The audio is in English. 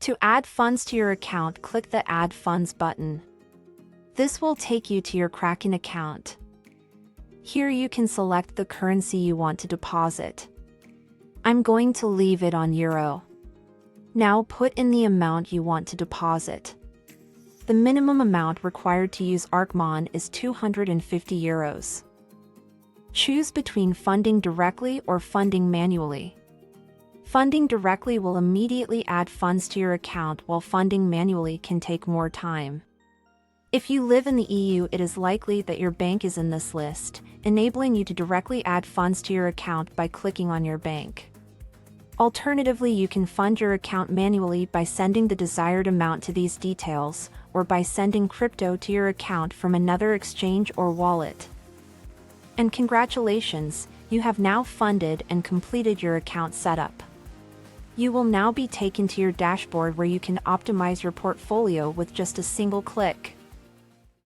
To add funds to your account, click the Add Funds button. This will take you to your Kraken account. Here you can select the currency you want to deposit. I'm going to leave it on Euro. Now put in the amount you want to deposit. The minimum amount required to use Arkmon is 250 euros. Choose between funding directly or funding manually. Funding directly will immediately add funds to your account, while funding manually can take more time. If you live in the EU, it is likely that your bank is in this list, enabling you to directly add funds to your account by clicking on your bank. Alternatively, you can fund your account manually by sending the desired amount to these details, or by sending crypto to your account from another exchange or wallet. And congratulations, you have now funded and completed your account setup. You will now be taken to your dashboard where you can optimize your portfolio with just a single click.